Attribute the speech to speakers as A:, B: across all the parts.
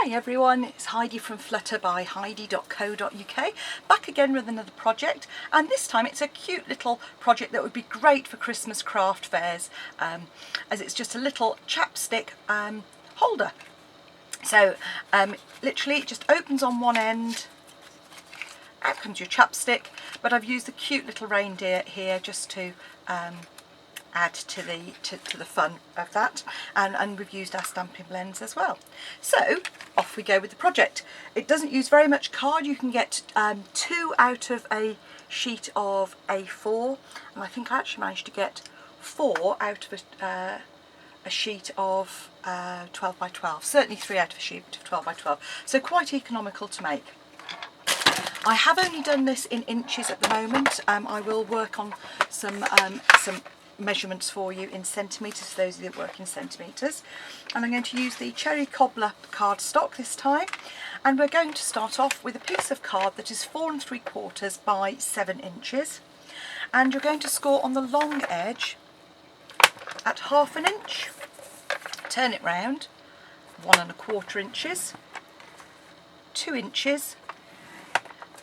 A: Hi everyone, it's Heidi from flutterbyheidi.co.uk, back again with another project, and this time it's a cute little project that would be great for Christmas craft fairs, as it's just a little chapstick holder. So literally it just opens on one end, out comes your chapstick, but I've used the cute little reindeer here just to add to the fun of that, and we've used our stamping blends as well. So off we go with the project. It doesn't use very much card. You can get 2 out of a sheet of A4, and I think I actually managed to get 4 out of a sheet of 12 by 12, certainly 3 out of a sheet of 12 by 12, so quite economical to make. I have only done this in inches at the moment. I will work on some measurements for you in centimetres, for those of you that work in centimetres, and I'm going to use the Cherry Cobbler cardstock this time, and we're going to start off with a piece of card that is 4 3/4 by 7 inches, and you're going to score on the long edge at 1/2 inch, turn it round 1 1/4 inches, 2 inches,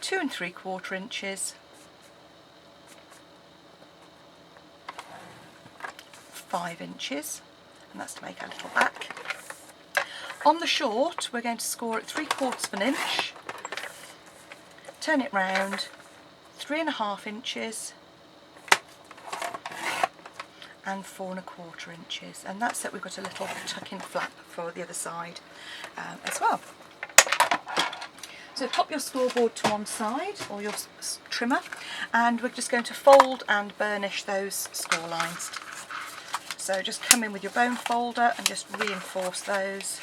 A: 2 3/4 inches, 5 inches, and that's to make our little back. On the short we're going to score at 3/4 inch, turn it round 3 1/2 inches and 4 1/4 inches, and that's it. We've got a little tuck-in flap for the other side as well. So pop your scoreboard to one side, or your trimmer, and we're just going to fold and burnish those score lines. So just come in with your bone folder and just reinforce those.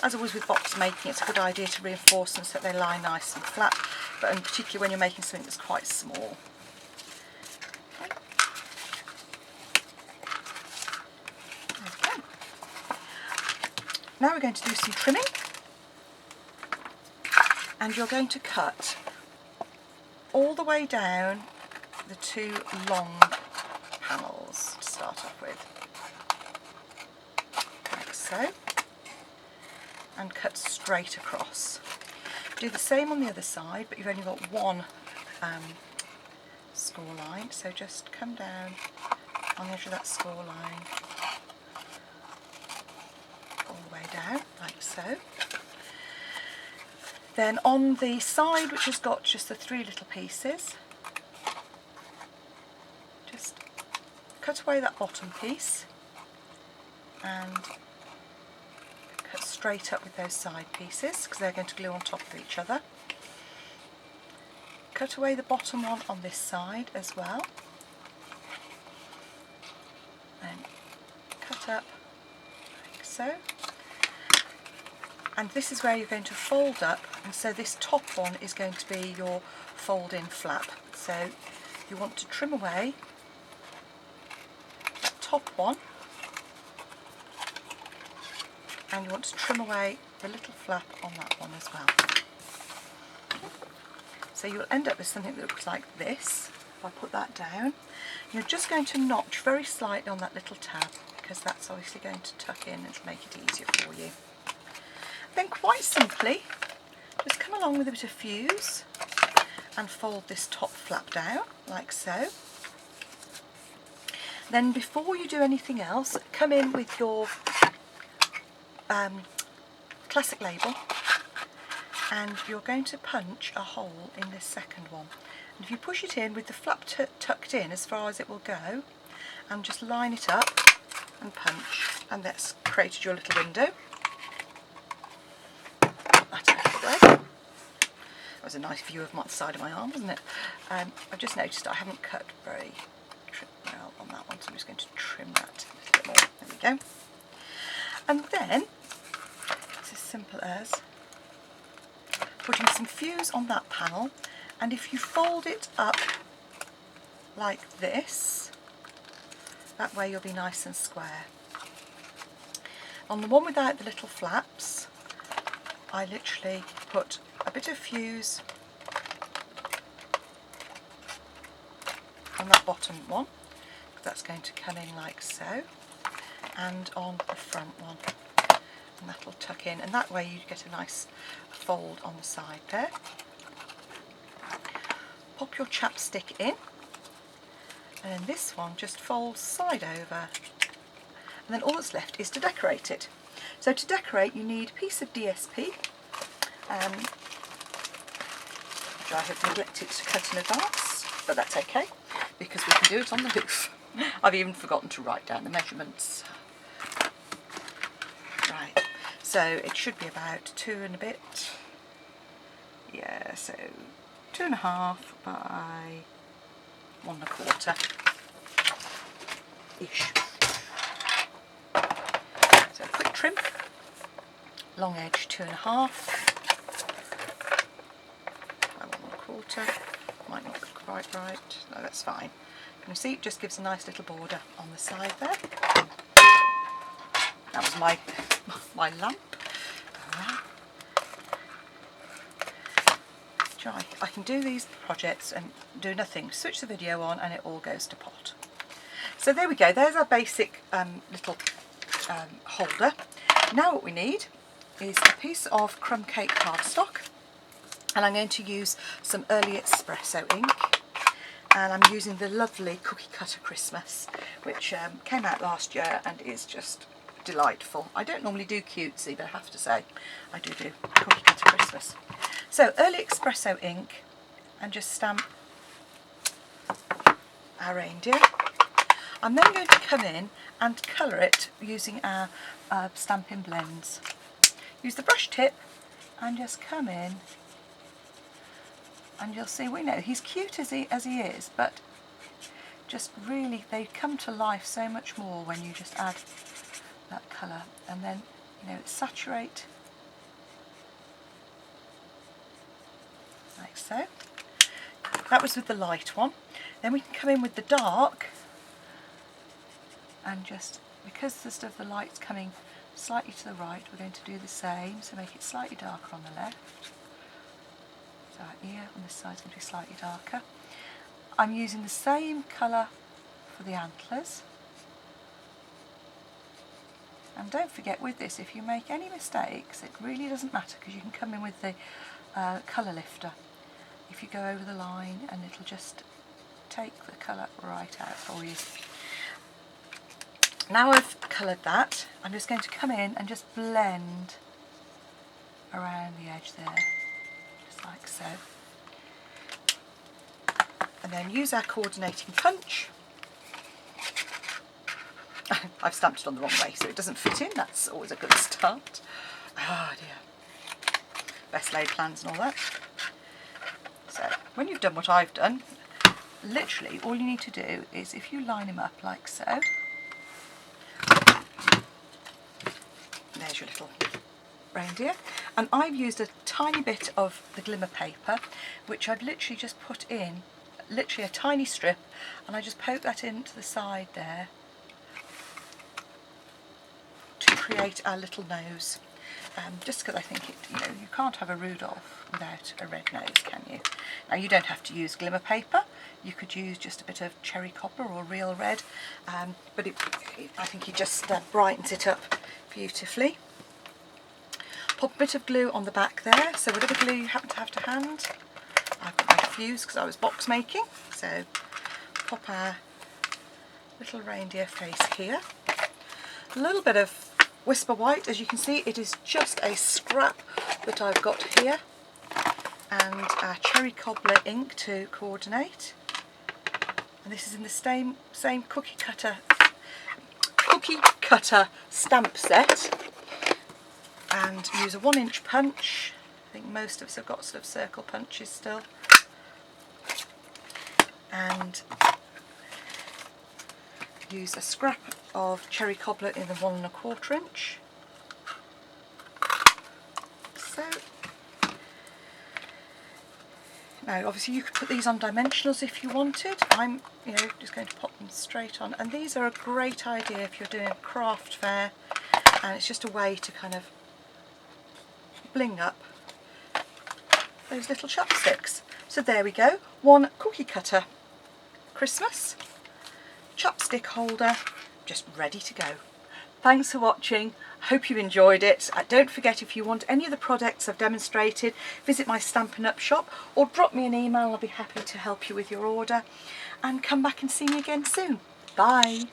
A: As always with box making, it's a good idea to reinforce them so that they lie nice and flat, but in particular when you're making something that's quite small. Okay. Now we're going to do some trimming, and you're going to cut all the way down the 2 long panels to start off with, like so, and cut straight across. Do the same on the other side, but you've only got one score line, so just come down on the edge of that score line all the way down, like so. Then on the side which has got just the 3 little pieces, just cut away that bottom piece and cut straight up with those side pieces, because they're going to glue on top of each other. Cut away the bottom one on this side as well, and cut up like so. And this is where you're going to fold up, and so this top one is going to be your fold-in flap. So you want to trim away that top one, and you want to trim away the little flap on that one as well. So you'll end up with something that looks like this. If I put that down, you're just going to notch very slightly on that little tab, because that's obviously going to tuck in and make it easier for you. Then quite simply, just come along with a bit of fuse and fold this top flap down, like so. Then before you do anything else, come in with your classic label, and you're going to punch a hole in this second one. And if you push it in with the flap tucked in as far as it will go, and just line it up and punch, and that's created your little window. That was a nice view of the side of my arm, wasn't it? I've just noticed I haven't cut very well on that one, so I'm just going to trim that a little bit more. There we go. And then it's as simple as putting some fuse on that panel, and if you fold it up like this, that way you'll be nice and square. On the one without the little flaps, I literally put a bit of fuse on that bottom one, that's going to come in like so, and on the front one. and that'll tuck in, and that way you get a nice fold on the side there. Pop your chapstick in, and then this one just folds side over, and then all that's left is to decorate it. So to decorate you need a piece of DSP, which I have neglected to cut in advance, but that's okay because we can do it on the hoof. I've even forgotten to write down the measurements. Right, so it should be about 2 and a bit. Yeah, so 2.5 by 1.25 ish. So a quick trim, long edge 2.5 by 1.25. Might not look quite right. No, that's fine. Can you see it just gives a nice little border on the side there. That was my lamp. I can do these projects and do nothing, switch the video on and it all goes to pot. So there we go, there's our basic little holder. Now what we need is a piece of crumb cake cardstock, and I'm going to use some early espresso ink, and I'm using the lovely Cookie Cutter Christmas, which came out last year and is just delightful. I don't normally do cutesy, but I have to say I do Cookie Cutter Christmas. So early espresso ink, and just stamp our reindeer. I'm then going to come in and colour it using our stamping blends. Use the brush tip and just come in, and you'll see, we know he's cute as he is, but just really they come to life so much more when you just add that colour, and then saturate like so. That was with the light one. Then we can come in with the dark, and just because the light's coming slightly to the right, we're going to do the same, so make it slightly darker on the left. So our ear on this side is going to be slightly darker. I'm using the same colour for the antlers. And don't forget with this, if you make any mistakes, it really doesn't matter, because you can come in with the colour lifter. If you go over the line, and it'll just take the colour right out for you. Now I've coloured that, I'm just going to come in and just blend around the edge there, just like so. And then use our coordinating punch. I've stamped it on the wrong way, so it doesn't fit in. That's always a good start. Oh dear. Best laid plans and all that. So when you've done what I've done, literally all you need to do is, if you line them up like so, there's your little reindeer. And I've used a tiny bit of the glimmer paper, which I've literally just put in, literally a tiny strip, and I just poke that into the side there to create our little nose. Just because I think you can't have a Rudolph without a red nose, can you? Now you don't have to use glimmer paper. You could use just a bit of cherry copper or real red, but I think it just brightens it up beautifully. Pop a bit of glue on the back there, so whatever glue you happen to have to hand. I've got my fuse because I was box making, so pop our little reindeer face here. A little bit of Whisper White, as you can see, it is just a scrap that I've got here, and our cherry cobbler ink to coordinate. And this is in the same cookie cutter stamp set. And use a 1-inch punch. I think most of us have got sort of circle punches still. And use a scrap of cherry cobbler in the 1 1/4 inch. So now obviously you could put these on dimensionals if you wanted. I'm just going to pop them straight on, and these are a great idea if you're doing a craft fair, and it's just a way to kind of bling up those little chopsticks. So there we go, one Cookie Cutter Christmas chopstick holder just ready to go. Thanks for watching. Hope you enjoyed it. Don't forget, if you want any of the products I've demonstrated, visit my Stampin' Up shop or drop me an email. I'll be happy to help you with your order. And come back and see me again soon. Bye.